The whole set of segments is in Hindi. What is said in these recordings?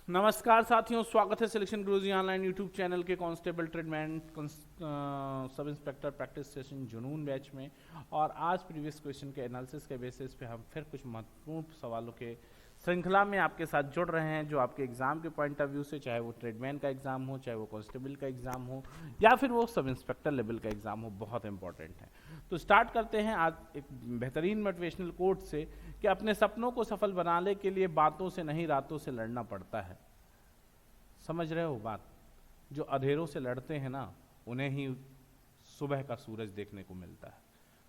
नमस्कार साथियों, स्वागत है सिलेक्शन गुरुजी ऑनलाइन यूट्यूब चैनल के constable tradesman sub inspector practice session जुनून बैच में। और आज प्रीवियस क्वेश्चन के एनालिसिस के बेसिस पे हम फिर कुछ महत्वपूर्ण सवालों के श्रृंखला में आपके साथ जुड़ रहे हैं, जो आपके एग्जाम के पॉइंट ऑफ व्यू से, चाहे वो ट्रेडमैन का एग्जाम हो, चाहे वो कांस्टेबल का एग्जाम हो, या फिर वो सब इंस्पेक्टर लेवल का एग्जाम हो, बहुत इंपॉर्टेंट है। तो स्टार्ट करते हैं आज एक बेहतरीन मोटिवेशनल कोट से कि अपने सपनों को सफल बनाने के लिए बातों से नहीं रातों से लड़ना पड़ता है। समझ रहे हो बात? जो अधेरों से लड़ते हैं ना, उन्हें ही सुबह का सूरज देखने को मिलता है।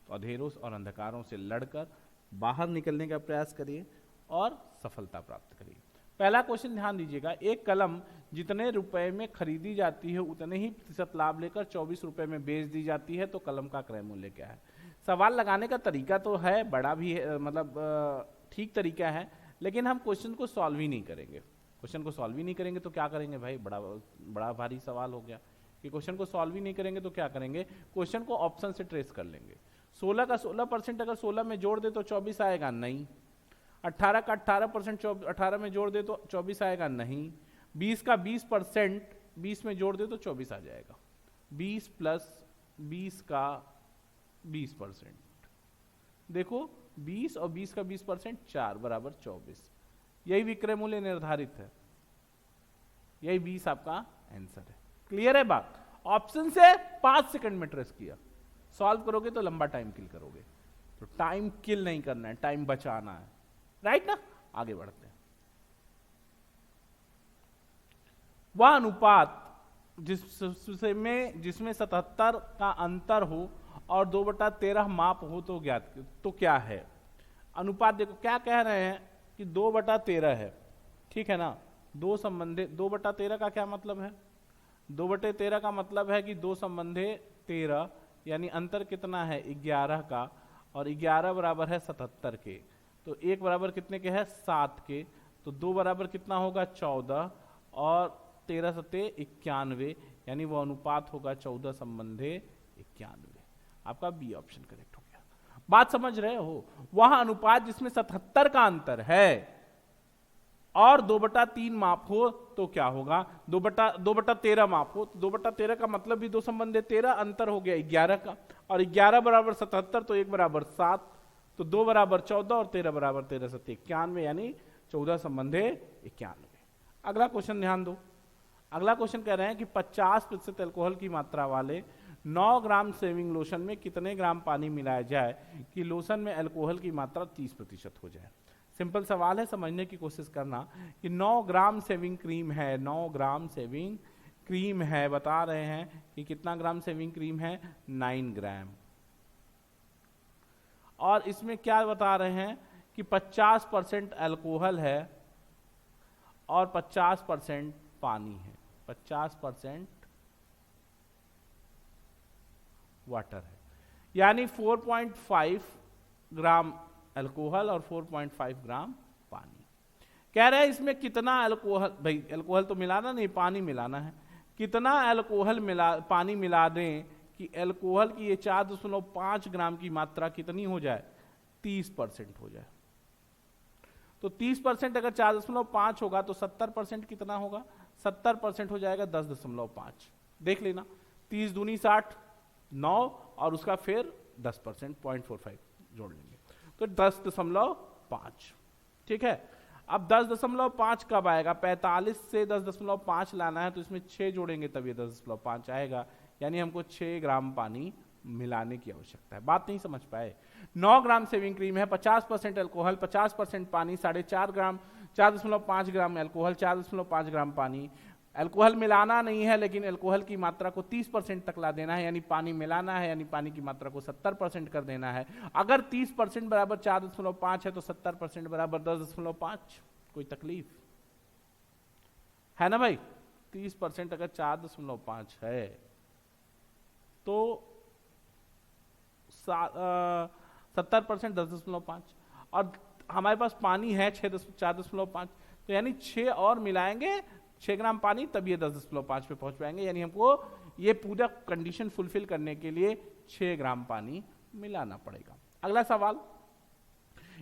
तो अधेरों और अंधकारों से लड़कर बाहर निकलने का प्रयास करिए और सफलता प्राप्त करिए। पहला क्वेश्चन ध्यान दीजिएगा, एक कलम जितने रुपए में खरीदी जाती है उतने ही प्रतिशत लाभ लेकर 24 रुपए में बेच दी जाती है, तो कलम का क्रय मूल्य क्या है? सवाल लगाने का तरीका तो है, बड़ा भी है, मतलब ठीक तरीका है, लेकिन हम क्वेश्चन को सॉल्व ही नहीं करेंगे। क्वेश्चन को सॉल्व ही नहीं करेंगे तो क्या करेंगे भाई? बड़ा भारी सवाल हो गया कि क्वेश्चन को सॉल्व ही नहीं करेंगे तो क्या करेंगे? क्वेश्चन को ऑप्शन से ट्रेस कर लेंगे। 16 का 16% अगर 16 में जोड़ दे तो 24 आएगा? नहीं। 18 का 18% 18 में जोड़ दे तो 24 आएगा? नहीं। 20 का 20% 20 में जोड़ दे तो 24 आ जाएगा। 20 प्लस 20 का 20%, देखो 20 और 20 का 20% 4 बराबर 24। यही विक्रय मूल्य निर्धारित है, यही 20 आपका आंसर है। क्लियर है बात? ऑप्शन से 5 सेकंड में ट्रेस किया। सॉल्व करोगे तो लंबा टाइम किल करोगे, तो टाइम किल नहीं करना है, टाइम बचाना है, राइट ना? आगे बढ़ते हैं। वह अनुपात जिसमें 77 का अंतर हो और 2/13 माप हो तो ज्ञात, तो क्या है? अनुपात देखो क्या कह रहे हैं कि 2/13 है, ठीक है ना? 2/13 का क्या मतलब है? 2/13 का मतलब है कि 2 संबंधे 13, यानी अंतर कितना है? 11 का, और 11 बराबर है 77 के। तो 1 बराबर कितने के है? 7 के। तो 2 बराबर कितना होगा? 14, और 13 सत्ते 91, यानी वो अनुपात होगा 14 संबंधे 91। आपका बी ऑप्शन करेक्ट हो गया। बात समझ रहे हो? वह अनुपात जिसमें 77 का अंतर है और 2/3 माप हो तो क्या होगा? 2/13 माप हो तो 2/13 का मतलब भी 2 संबंधे 13, अंतर हो गया 11 का, और 11 बराबर 77, तो 1 बराबर 7, तो 2 बराबर 14 और 13 बराबर 13 सत्ते 91, यानी 14 संबंधे 91। अगला क्वेश्चन ध्यान दो। अगला क्वेश्चन कह रहे हैं कि 50% अल्कोहल की मात्रा वाले 9 ग्राम शेविंग लोशन में कितने ग्राम पानी मिलाया जाए कि लोशन में अल्कोहल की मात्रा 30% हो जाए? सिंपल सवाल है, समझने की कोशिश करना कि 9 ग्राम शेविंग क्रीम है, 9 ग्राम शेविंग क्रीम है, बता रहे हैं कि कितना ग्राम शेविंग क्रीम है? 9 ग्राम। और इसमें क्या बता रहे हैं कि 50% अल्कोहल है और 50% पानी है, 50% वाटर है, यानी 4.5 ग्राम अल्कोहल और 4.5 ग्राम पानी। कह रहे हैं इसमें कितना अल्कोहल, भाई अल्कोहल तो मिलाना नहीं, पानी मिलाना है। कितना अल्कोहल पानी मिला दें कि अल्कोहल की ये 4.5 ग्राम की मात्रा कितनी हो जाए? 30% हो जाए। तो 30% अगर 4.5 होगा तो 70% कितना होगा? 70% हो जाएगा 10.5। देख लेना, 30 दूनी 60, 9 और उसका फिर 10%, 0.45 जोड़ लेंगे तो 10.5। ठीक है। अब 10.5 कब आएगा? 45 से 10.5 लाना है तो इसमें 6 जोड़ेंगे तब ये 10.5 आएगा, यानी हमको 6 ग्राम पानी मिलाने की आवश्यकता है। बात नहीं समझ पाए? 9 ग्राम शेविंग क्रीम है, 50% अल्कोहल, 50% पानी, 4.5 ग्राम, 4.5 ग्राम अल्कोहल, 4.5 ग्राम पानी। अल्कोहल मिलाना नहीं है, लेकिन अल्कोहल की मात्रा को 30% तक ला देना है, यानी पानी मिलाना है, यानी पानी की मात्रा को 70% कर देना है। अगर 30% बराबर 4.5 है तो 70% बराबर 10.5। कोई तकलीफ है ना भाई? 30% अगर 4.5 है तो 70% 10.5, और हमारे पास पानी है 4.5, तो यानी 6 और मिलाएंगे, 6 ग्राम पानी, तब ये 10.5 पे पहुंच पाएंगे, यानी हमको ये पूरा कंडीशन फुलफिल करने के लिए 6 ग्राम पानी मिलाना पड़ेगा। अगला सवाल,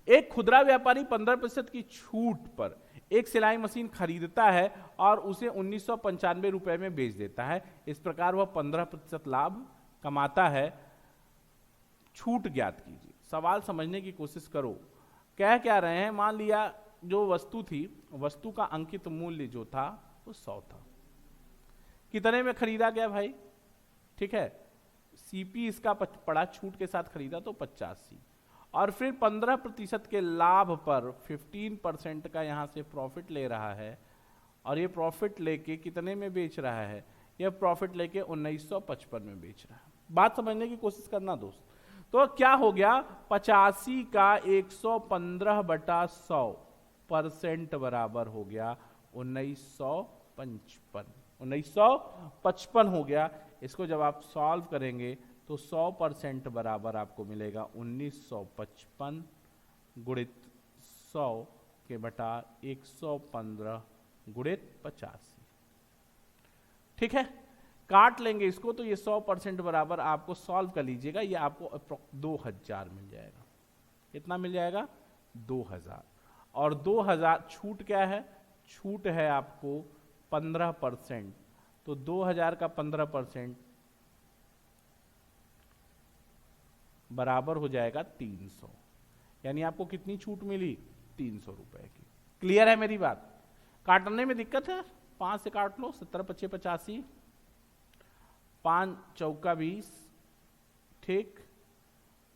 एक खुदरा व्यापारी 15% की छूट पर एक सिलाई मशीन खरीदता है और उसे 1995 रुपए में बेच देता है। इस प्रकार वह 15% लाभ कमाता है। छूट ज्ञात कीजिए। सवाल समझने की कोशिश करो। कह क्या रहे हैं, मान लिया जो वस्तु थी, वस्तु का अंकित मूल्य जो था वो 100 था। कितने में खरीदा गया भाई? ठीक है, सीपी इसका पड़ा, छूट के साथ खरीदा तो 85, और फिर 15% के लाभ पर 15% का यहां से प्रॉफिट ले रहा है, और ये प्रॉफिट लेके कितने में बेच रहा है? ये प्रॉफिट लेके 1955 में बेच रहा है। बात समझने की कोशिश करना दोस्त। तो क्या हो गया, 85 का 115/100% बराबर हो गया 1955। 1955 हो गया। इसको जब आप सॉल्व करेंगे तो 100% बराबर आपको मिलेगा 1955 गुणित 100 के बटा 115 गुणित 85। ठीक है, काट लेंगे इसको तो ये 100% बराबर आपको सॉल्व कर लीजिएगा, ये आपको 2000 मिल जाएगा। कितना मिल जाएगा? 2000। और 2000 छूट क्या है? छूट है आपको 15%। तो 2000 का 15% बराबर हो जाएगा 300। यानी आपको कितनी छूट मिली? 300 रुपए की। क्लियर है मेरी बात? काटने में दिक्कत है? 5 से काट लो, 17 25 85, 5 चौका 20, ठीक,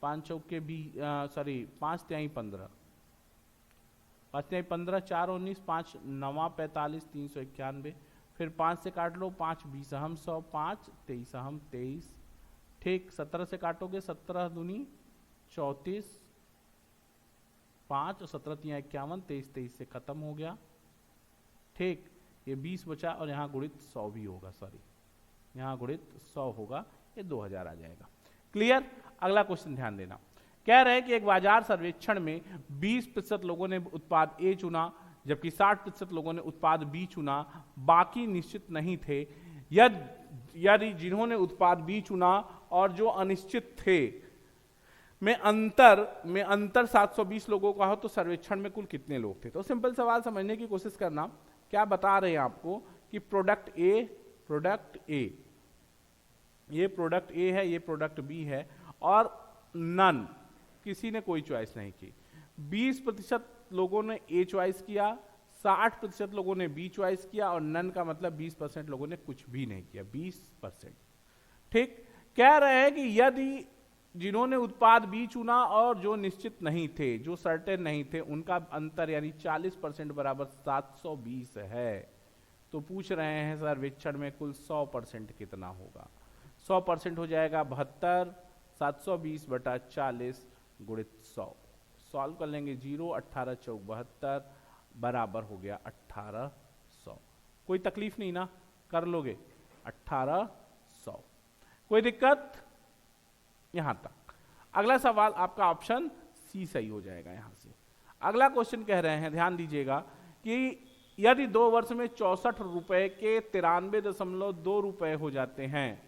5 चौके 5 तिहाई 15, 5 तिहाई 15, 4 19, 5 9 45, 391। फिर 5 से काट लो, 5 20 हम 100, 5 23 हम 23, ठीक। 17 से काटोगे, 17 दूनी 34, 5 और 17 तिहाई 51, 23 23 से खत्म हो गया, ठीक। ये 20 बचा और यहाँ गुणित 100 भी होगा, सॉरी यहाँ गुणित 100 होगा, ये 2000 आ जाएगा। क्लियर? अगला क्वेश्चन ध्यान देना। कह रहे हैं कि एक बाजार सर्वेक्षण में 20% लोगों ने उत्पाद ए चुना, जबकि 60% लोगों ने उत्पाद बी चुना, बाकी निश्चित नहीं थे। यदि जिन्होंने उत्पाद बी चुना और जो अनिश्चित थे में अंतर 720 लोगों का हो तो सर्वेक्षण में कुल कितने लोग थे? तो सिंपल सवाल समझने की कोशिश करना। क्या बता रहे हैं आपको कि प्रोडक्ट ए, ये प्रोडक्ट ए है, ये प्रोडक्ट बी है, और नन, किसी ने कोई चॉइस नहीं की। 20% लोगों ने ए चॉइस किया, 60% लोगों ने बी चॉइस किया, और नन का मतलब 20% लोगों ने कुछ भी नहीं किया, 20%। ठीक। कह रहे हैं कि यदि जिन्होंने उत्पाद बी चुना और जो निश्चित नहीं थे, जो सर्टेन नहीं थे, उनका अंतर यानी 40% बराबर 720 है, तो पूछ रहे हैं सर्वेक्षण में कुल 100% कितना होगा? 100% हो जाएगा 72, 720 बटा 40 गुणित 100। सॉल्व कर लेंगे, 0 18 चौक 72 बराबर हो गया 1800। कोई तकलीफ नहीं ना, कर लोगे 1800, कोई दिक्कत? यहां तक। अगला सवाल आपका ऑप्शन सी सही हो जाएगा। यहां से अगला क्वेश्चन कह रहे हैं, ध्यान दीजिएगा, कि यदि 2 वर्ष में 64 रुपए के 93.2 रुपए हो जाते हैं,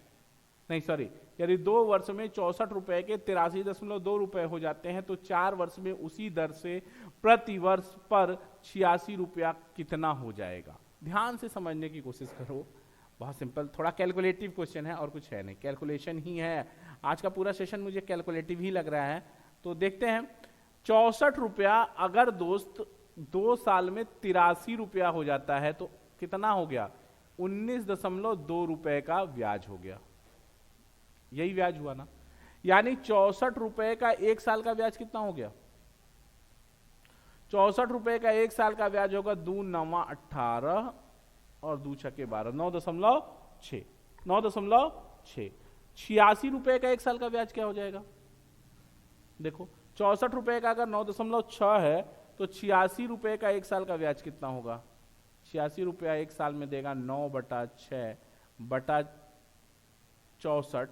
नहीं सॉरी, यदि 2 वर्ष में 64 रुपए के 83.2 रुपए हो जाते हैं तो 4 वर्ष में उसी दर से प्रति वर्ष पर 86 रुपया कितना हो जाएगा? ध्यान से समझने की कोशिश करो, बहुत सिंपल, थोड़ा कैलकुलेटिव क्वेश्चन है और कुछ है नहीं, कैलकुलेशन ही है। आज का पूरा सेशन मुझे कैलकुलेटिव ही लग रहा है। तो देखते हैं, 64 रुपया अगर दोस्त 2 साल में 83 रुपया हो जाता है तो कितना हो गया? 19.2 रुपए का ब्याज हो गया। यही ब्याज हुआ ना, यानी 64 रुपए का 1 साल का ब्याज कितना हो गया? 64 रुपए का 1 साल का ब्याज होगा 2 9 18 और 2 6 12, 9.6, 9.6। 86 रुपए का 1 साल का ब्याज क्या हो जाएगा? देखो, 64 रुपए का अगर 9.6 है तो 86 रुपए का 1 साल का ब्याज कितना होगा? 86 रुपया 1 साल में देगा 9 बटा 6 बटा 64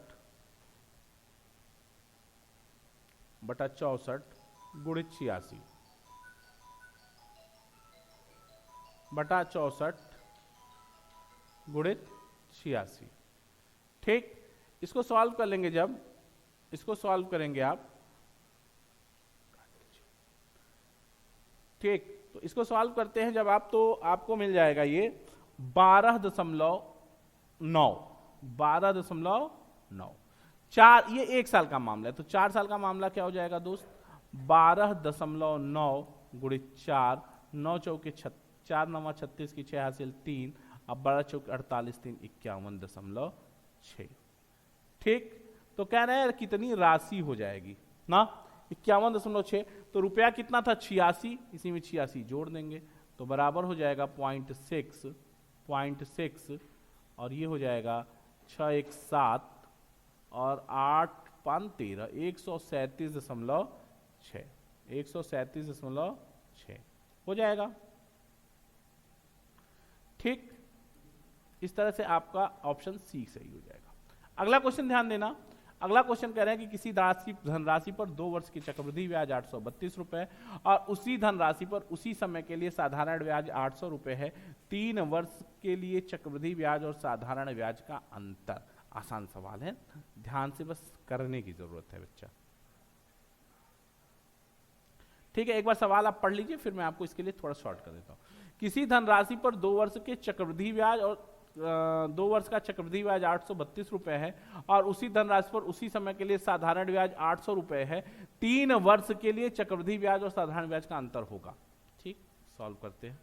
बटा 64 गुणित 86 बटा 64 गुणित 86। ठीक, इसको सॉल्व कर लेंगे, जब इसको सॉल्व करेंगे आप, ठीक, तो इसको सॉल्व करते हैं जब आप, तो आपको मिल जाएगा ये 12.9, 12.9। चार, ये 1 साल का मामला है, तो 4 साल का मामला क्या हो जाएगा दोस्त, 12.9 गुणित 4, 9 चौके 4 9 36 की 6 हासिल 3, अब 12 चौके 48, 3 51.6। ठीक, तो कह रहे हैं कितनी राशि हो जाएगी ना, 51.6। तो रुपया कितना था 86, इसी में 86 जोड़ देंगे तो बराबर हो जाएगा 0.6 और ये हो जाएगा 6 1 7 और 8 5 13, 137.6, 137.6 हो जाएगा। ठीक, इस तरह से आपका ऑप्शन सी सही हो जाएगा। अगला क्वेश्चन ध्यान देना, अगला क्वेश्चन कह रहे हैं कि किसी धनराशि पर 2 वर्ष की चक्रवृद्धि ब्याज 832 रुपए और उसी धनराशि पर उसी समय के लिए साधारण ब्याज 800 रुपए है। 3 वर्ष के लिए चक्रवृद्धि ब्याज और साधारण ब्याज का अंतर। आसान सवाल है, ध्यान से बस करने की जरूरत है बच्चा। ठीक है, एक बार सवाल आप पढ़ लीजिए, फिर मैं आपको इसके लिए थोड़ा शॉर्ट कर देता हूं। किसी धनराशि पर 2 वर्ष के चक्रवृद्धि ब्याज और 2 वर्ष का चक्रवृद्धि ब्याज 832 रुपए है और उसी धनराशि पर उसी समय के लिए साधारण ब्याज 800 रुपए है। 3 वर्ष के लिए चक्रवृद्धि ब्याज और साधारण ब्याज का अंतर होगा। ठीक, सॉल्व करते हैं।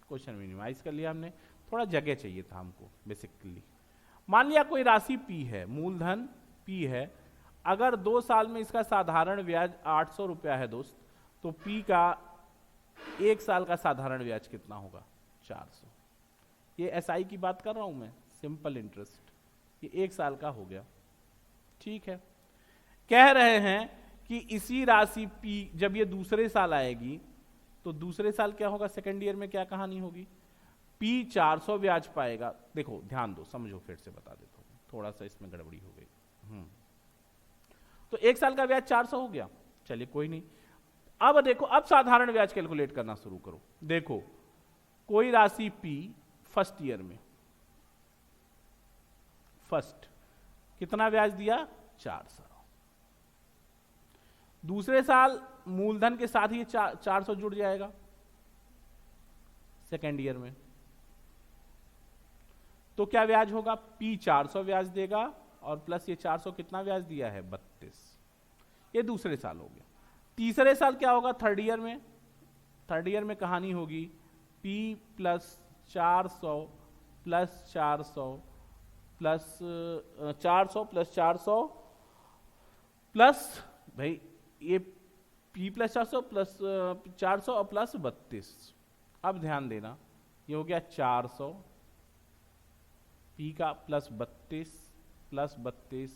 क्वेश्चन मिनिमाइज कर लिया हमने, थोड़ा जगह चाहिए था हमको बेसिकली। मान लिया कोई राशि P है, मूलधन P है, अगर 2 साल में इसका साधारण ब्याज 800 रुपया है दोस्त, तो P का 1 साल का साधारण ब्याज कितना होगा, 400। ये SI की बात कर रहा हूं मैं, सिंपल इंटरेस्ट, ये 1 साल का हो गया। ठीक है, कह रहे हैं कि इसी राशि P जब ये दूसरे साल आएगी तो दूसरे साल क्या होगा, सेकेंड ईयर में क्या कहानी होगी, P 400 ब्याज पाएगा। देखो ध्यान दो, समझो, फिर से बता देता हूं, थोड़ा सा इसमें गड़बड़ी हो गई। तो 1 साल का ब्याज 400 हो गया, चलिए कोई नहीं। अब देखो, अब साधारण ब्याज कैलकुलेट करना शुरू करो। देखो कोई राशि P फर्स्ट ईयर में, फर्स्ट कितना ब्याज दिया, 400। दूसरे साल मूलधन के साथ ही 400 जुड़ जाएगा सेकेंड ईयर में, तो क्या ब्याज होगा, P 400 ब्याज देगा और प्लस ये 400 कितना ब्याज दिया है, 32। ये दूसरे साल हो गया। तीसरे साल क्या होगा, थर्ड ईयर में, थर्ड ईयर में कहानी होगी P plus 400 plus 400 plus 400 plus 400 plus, भाई ये P प्लस 400 प्लस 400 और प्लस 32। अब ध्यान देना, ये हो गया 400 P का प्लस 32 प्लस 32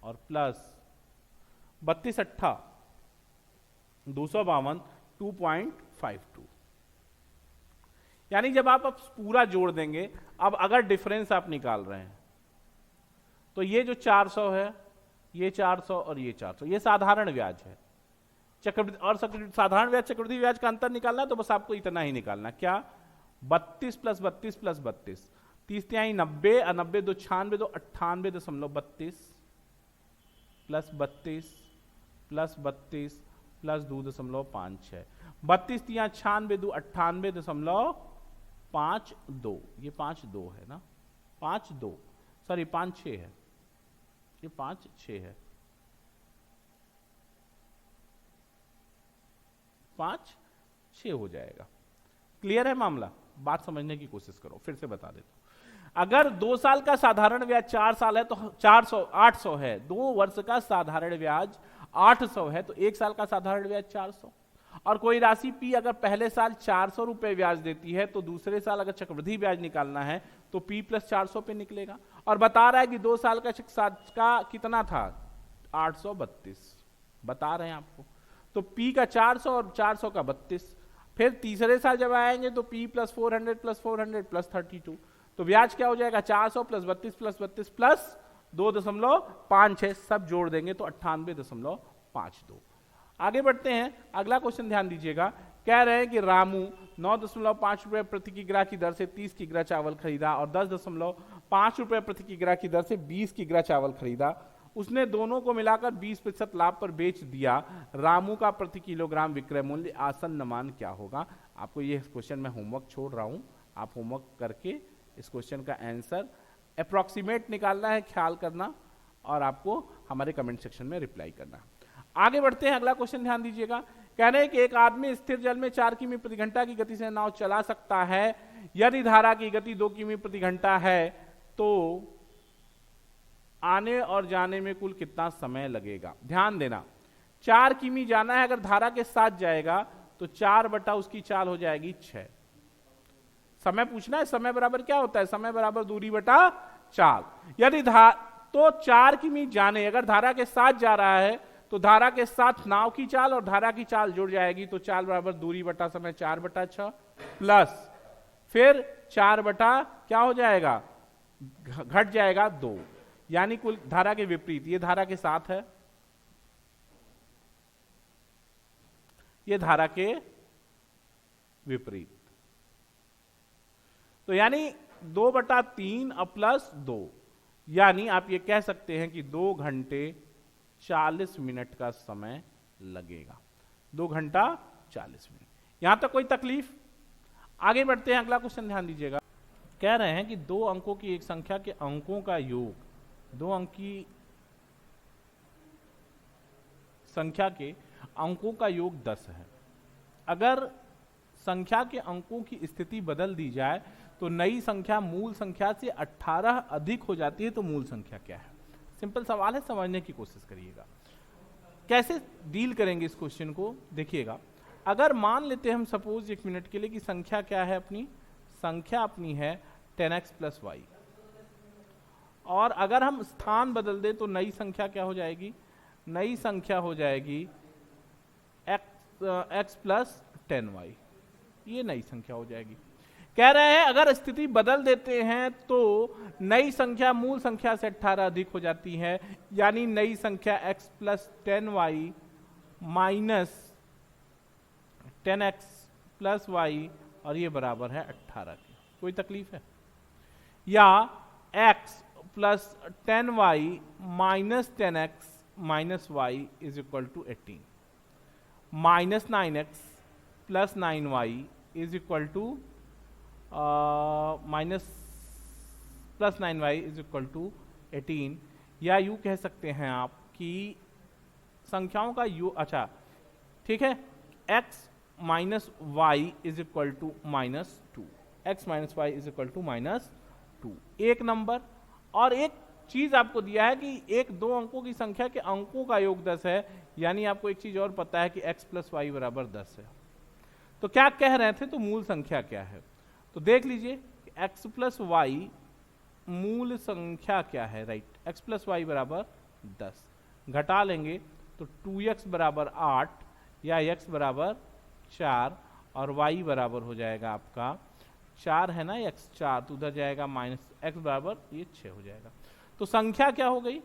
और प्लस 32 अट्ठा 252, 2.52। यानी जब आप अब पूरा जोड़ देंगे, अब अगर डिफरेंस आप निकाल रहे हैं तो ये जो 400 है, ये 400 और ये 400, ये साधारण ब्याज है। चक्रवृद्धि और साधारण ब्याज चक्रवृद्धि ब्याज का अंतर निकालना, तो बस आपको इतना ही निकालना, क्या, 32 प्लस 32 प्लस 32, 30 तिहाई 90 और 90 2 96 2 98.32 प्लस 32 प्लस 32 प्लस 2.56, 32 तिहाई 96 2 98.52, ये 52 है ना, 52 सॉरी 56 है, ये 56 है, 5-6 हो जाएगा। क्लियर है मामला, बात समझने की कोशिश करो, फिर से बता देता हूं। अगर 2 साल का साधारण ब्याज 4 साल है तो 800 है, 2 वर्ष का साधारण ब्याज 800 है, तो 1 साल का साधारण ब्याज 400। और कोई राशि P अगर पहले साल 400 रुपए ब्याज देती है, तो दूसरे साल अगर चक्रवृद्धि ब्याज निकालना है तो P प्लस 400 पे निकलेगा। और बता रहा है कि 2 साल का कितना था, 832 बता रहे हैं आपको, तो P का 400 और 400 का 32। फिर तीसरे साल जब आएंगे तो P प्लस 400 प्लस 400 प्लस 32, तो ब्याज क्या हो जाएगा, 400 प्लस 32 प्लस 32 प्लस 2.56, सब जोड़ देंगे तो 98.52। आगे बढ़ते हैं, अगला क्वेश्चन ध्यान दीजिएगा। कह रहे हैं कि रामू 9.5 रुपए प्रति किग्रा की दर से 30 किग्रा चावल खरीदा और 10.5 रुपए प्रति किग्रा की दर से 20 किग्रा चावल खरीदा। उसने दोनों को मिलाकर 20% लाभ पर बेच दिया, रामू का प्रति किलोग्राम विक्रय मूल्य आसन्न मान क्या होगा। आपको ये क्वेश्चन मैं होमवर्क छोड़ रहा हूं, आप होमवर्क करके इस क्वेश्चन का आंसर अप्रॉक्सीमेट निकालना है, ख्याल करना, और आपको हमारे कमेंट सेक्शन में रिप्लाई करना। आगे बढ़ते हैं, अगला क्वेश्चन ध्यान दीजिएगा। कह रहे हैं कि एक आदमी स्थिर जल में 4 किमी प्रति घंटा की गति से नाव चला सकता है, यदि धारा की गति 2 किमी प्रति घंटा है तो आने और जाने में कुल कितना समय लगेगा। ध्यान देना, 4 किमी जाना है, अगर धारा के साथ जाएगा तो 4 बटा उसकी चाल हो जाएगी 6। समय पूछना है, समय बराबर क्या होता है, समय बराबर दूरी बटा चाल। यदि तो 4 किमी जाने, अगर धारा के साथ जा रहा है तो धारा के साथ नाव की चाल और धारा की चाल जुड़ जाएगी, तो चाल बराबर दूरी बटा समय 4 बटा 6 प्लस फिर 4 बटा क्या हो जाएगा, घट जाएगा 2, यानी कुल धारा के विपरीत, ये धारा के साथ है, ये धारा के विपरीत, तो यानी 2 बटा 3 प्लस 2, यानी आप ये कह सकते हैं कि 2 घंटे 40 मिनट का समय लगेगा। 2 घंटा 40 मिनट। यहां तक कोई तकलीफ? आगे बढ़ते हैं, अगला क्वेश्चन ध्यान दीजिएगा। कह रहे हैं कि 2 अंकों की एक संख्या के अंकों का योग, 2 अंक की संख्या के अंकों का योग 10 है। अगर संख्या के अंकों की स्थिति बदल दी जाए तो नई संख्या मूल संख्या से 18 अधिक हो जाती है, तो मूल संख्या क्या है। सिंपल सवाल है, समझने की कोशिश करिएगा। कैसे डील करेंगे इस क्वेश्चन को, देखिएगा। अगर मान लेते हैं हम सपोज 1 मिनट के लिए कि संख्या क्या है, अपनी संख्या अपनी है 10x प्लस वाई, और अगर हम स्थान बदल दें तो नई संख्या क्या हो जाएगी, नई संख्या हो जाएगी x प्लस 10y, ये नई संख्या हो जाएगी। कह रहे हैं अगर स्थिति बदल देते हैं तो नई संख्या मूल संख्या से 18 अधिक हो जाती है, यानी नई संख्या x plus 10y minus 10x plus y, और ये बराबर है 18 के। कोई तकलीफ है? या x plus 10y minus 10x minus y is equal to 18, minus 9x plus 9y is equal to minus plus 9y is equal to 18, या यू कह सकते हैं आप कि संख्याओं का यू, अच्छा ठीक है, x minus Y is equal to minus 2, X minus Y is equal to minus 2, एक नंबर। और एक चीज आपको दिया है कि 1-2 अंकों की संख्या के अंकों का योग 10 है, यानी आपको एक चीज और पता है कि x प्लस वाई बराबर 10 है। तो क्या कह रहे थे, तो मूल संख्या क्या है, तो देख लीजिए x प्लस वाई मूल संख्या क्या है, राइट, x प्लस वाई बराबर 10, घटा लेंगे तो 2x बराबर 8 या x बराबर 4 और y बराबर हो जाएगा आपका 4 है ना, x 4 तो उधर जाएगा माइनस x बराबर ये 6 हो जाएगा। तो संख्या क्या हो गई,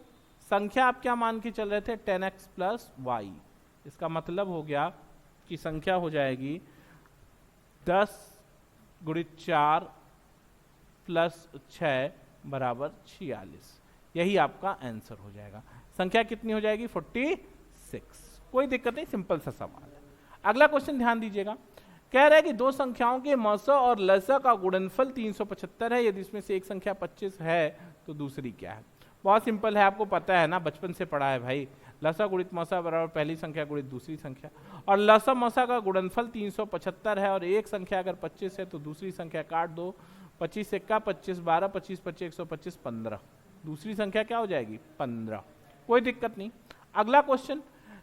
संख्या आप क्या मान के चल रहे थे, 10x प्लस वाई, इसका मतलब हो गया कि संख्या हो जाएगी 10 गुणित 4 प्लस 6 बराबर 46, यही आपका आंसर हो जाएगा। संख्या कितनी हो जाएगी, 46। कोई दिक्कत नहीं, सिंपल सा सवाल है। अगला क्वेश्चन ध्यान दीजिएगा। कह रहा है कि 2 संख्याओं के मस और लस का गुणनफल 375 है, यदि इसमें से एक संख्या 25 है तो दूसरी क्या है। बहुत सिंपल है, आपको पता है ना, बचपन से पढ़ा है भाई, लसा गुणित मसा बराबर पहली संख्या गुणित दूसरी संख्या, और लसा मसा का गुणनफल 375 है और एक संख्या अगर 25 है तो दूसरी संख्या काट दो, 25 एक्का 25, 12 25 25 125 15, दूसरी संख्या क्या हो जाएगी 15। कोई दिक्कत नहीं। अगला क्वेश्चन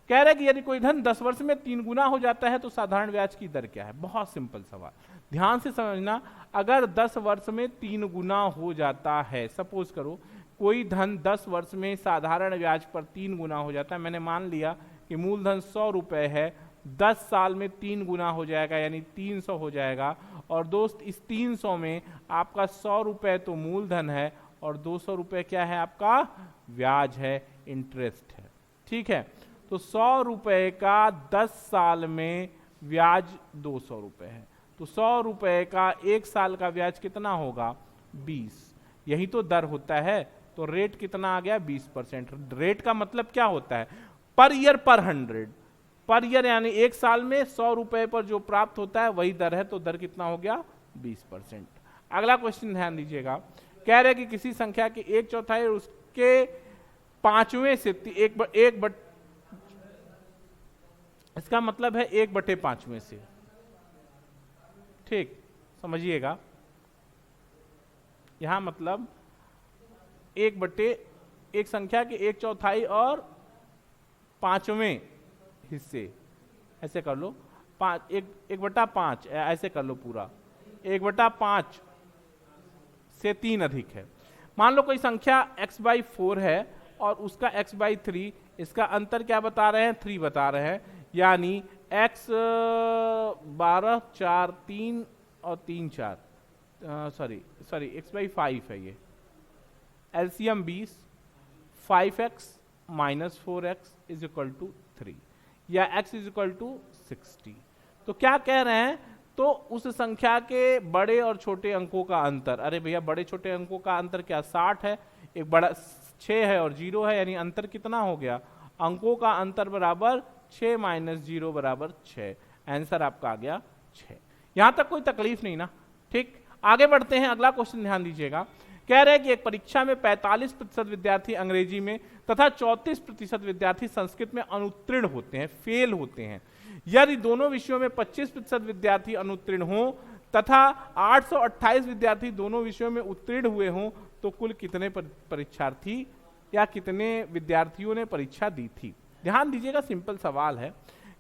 कह रहा है कि यदि कोई धन 10 वर्ष में 3 गुना हो जाता है तो साधारण ब्याज की दर क्या है। बहुत सिंपल सवाल, ध्यान से समझना। अगर 10 वर्ष में 3 गुना हो जाता है, सपोज करो कोई धन 10 वर्ष में साधारण ब्याज पर 3 गुना हो जाता है, मैंने मान लिया कि मूलधन 100 रुपए है, 10 साल में 3 गुना हो जाएगा यानी 300 हो जाएगा। और दोस्त इस 300 में आपका 100 रुपए तो मूलधन है और 200 रुपए क्या है आपका ब्याज है, इंटरेस्ट है, ठीक है। तो 100 रुपए का 10 साल में ब्याज 200 रुपए है, तो 100 रुपए का 1 साल का ब्याज कितना होगा 20, यही तो दर होता है। तो रेट कितना आ गया 20%। रेट का मतलब क्या होता है, पर ईयर पर 100, पर ईयर यानी एक साल में 100 रुपए पर जो प्राप्त होता है वही दर है, तो दर कितना हो गया 20%। अगला क्वेश्चन ध्यान दीजिएगा, कह रहे कि किसी संख्या के 1/4 उसके पांचवें से इसका मतलब है 1/5 से, ठीक समझिएगा, यहां मतलब एक संख्या के 1/4 और 5वें हिस्से, ऐसे कर लो 1/5 ऐसे कर लो पूरा, 1/5 से 3 अधिक है। मान लो कोई संख्या x/4 है और उसका x/3, इसका अंतर क्या बता रहे हैं 3 बता रहे हैं, यानी x 12 4 3 और 3 4 सॉरी x/5 है ये, LCM 20, 5x minus 4x is equal to 3 या x इज इक्वल टू 60। तो क्या कह रहे हैं, तो उस संख्या के बड़े और छोटे अंकों का अंतर, अरे भैया बड़े छोटे अंकों का अंतर क्या 60 है, एक बड़ा 6 है और 0 है, यानी अंतर कितना हो गया, अंकों का अंतर बराबर 6 - 0 बराबर 6। आंसर आपका आ गया 6। यहां तक कोई तकलीफ नहीं ना, ठीक। आगे बढ़ते हैं, अगला क्वेश्चन ध्यान दीजिएगा, कह रहे हैं कि एक परीक्षा में 45% विद्यार्थी अंग्रेजी में तथा 34% विद्यार्थी संस्कृत में अनुत्तीर्ण होते हैं, फेल होते हैं। यदि दोनों विषयों में 25% विद्यार्थी अनुत्तीर्ण हों तथा 828 विद्यार्थी दोनों विषयों में उत्तीर्ण हुए हों, तो कुल कितने परीक्षार्थी या कितने विद्यार्थियों ने परीक्षा दी थी। ध्यान दीजिएगा, सिंपल सवाल है।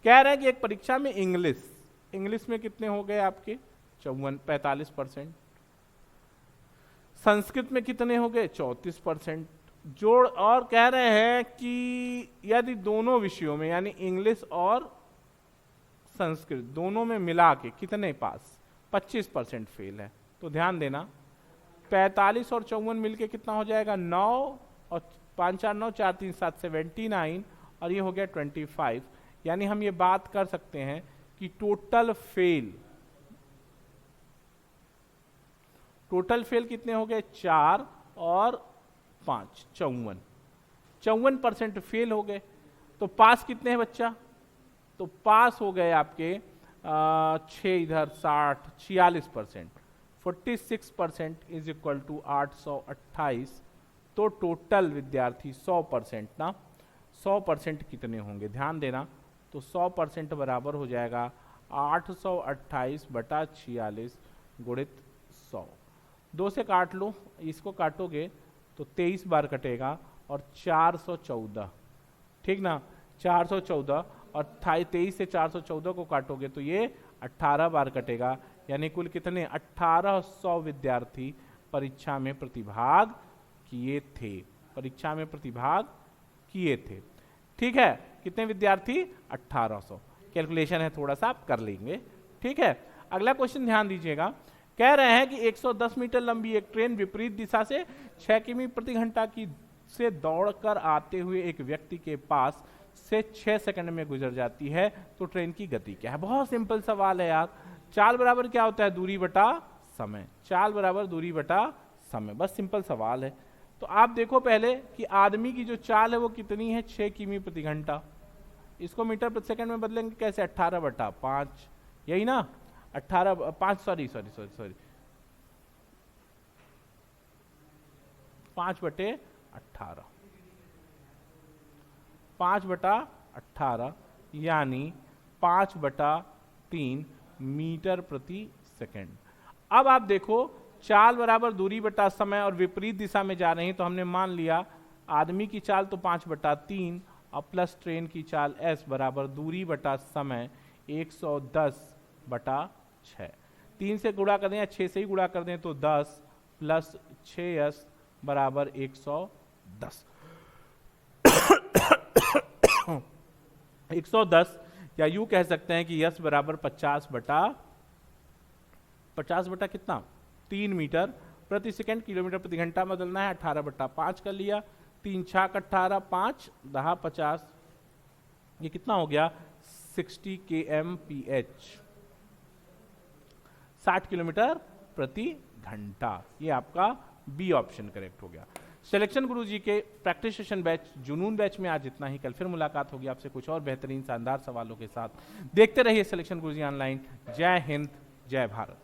कह रहे हैं कि एक परीक्षा में इंग्लिश में कितने हो गए आपके 45%, संस्कृत में कितने हो गए 34%, जोड़, और कह रहे हैं कि यदि दोनों विषयों में यानी इंग्लिश और संस्कृत दोनों में मिला के कितने पास 25% फेल है। तो ध्यान देना, 45 और 54 मिलके कितना हो जाएगा 9 और 5 4 9 4 3 7 79 और ये हो गया 25। यानी हम ये बात कर सकते हैं कि टोटल फेल कितने हो गए 4 और 5 54% फेल हो गए। तो पास कितने हैं बच्चा, तो पास हो गए आपके 6 इधर 60 46%, 46% इज इक्वल टू 828। तो टोटल विद्यार्थी 100% ना, 100% कितने होंगे ध्यान देना, तो 100% बराबर हो जाएगा 828 बटा 46 गुणित 100। 2 से काट लो, इसको काटोगे तो 23 बार कटेगा और 414, ठीक ना, 414 और 23 से 414 को काटोगे तो ये 18 बार कटेगा, यानी कुल कितने 1800 विद्यार्थी परीक्षा में प्रतिभाग किए थे, ठीक है। कितने विद्यार्थी 1800, कैलकुलेशन है थोड़ा सा आप कर लेंगे, ठीक है। अगला क्वेश्चन ध्यान दीजिएगा, कह रहे हैं कि 110 मीटर लंबी एक ट्रेन विपरीत दिशा से 6 किमी प्रति घंटा की से दौड़कर आते हुए एक व्यक्ति के पास से 6 सेकंड में गुजर जाती है, तो ट्रेन की गति क्या है। बहुत सिंपल सवाल है यार, चाल बराबर क्या होता है दूरी बटा समय, चाल बराबर दूरी बटा समय, बस सिंपल सवाल है। तो आप देखो पहले कि आदमी की जो चाल है वो कितनी है 6 किमी प्रति घंटा, इसको मीटर प्रति सेकंड में बदलेंगे कैसे 18/5, यही ना 5 5/18, 5/18 यानी 5/3 मीटर प्रति सेकंड। अब आप देखो चाल बराबर दूरी बटा समय और विपरीत दिशा में जा रही है, तो हमने मान लिया आदमी की चाल तो 5/3 और प्लस ट्रेन की चाल s बराबर दूरी बटा समय 110/6। 3 से गुणा कर दें या 6 से ही गुणा कर दें तो 10 प्लस 6s बराबर 110। 110 या यूं कह सकते हैं कि s बराबर 50 बटा कितना 3 मीटर प्रति सेकंड, किलोमीटर प्रति घंटा बदलना है, 18/5 कर लिया, 3 छाक 18, 5 10 50, ये कितना हो गया 60 kmph, 60 किलोमीटर प्रति घंटा। ये आपका बी ऑप्शन करेक्ट हो गया। सिलेक्शन गुरुजी के प्रैक्टिस सेशन बैच जुनून बैच में आज इतना ही। कल फिर मुलाकात होगी आपसे कुछ और बेहतरीन शानदार सवालों के साथ। देखते रहिए सिलेक्शन गुरुजी ऑनलाइन। जय हिंद, जय भारत।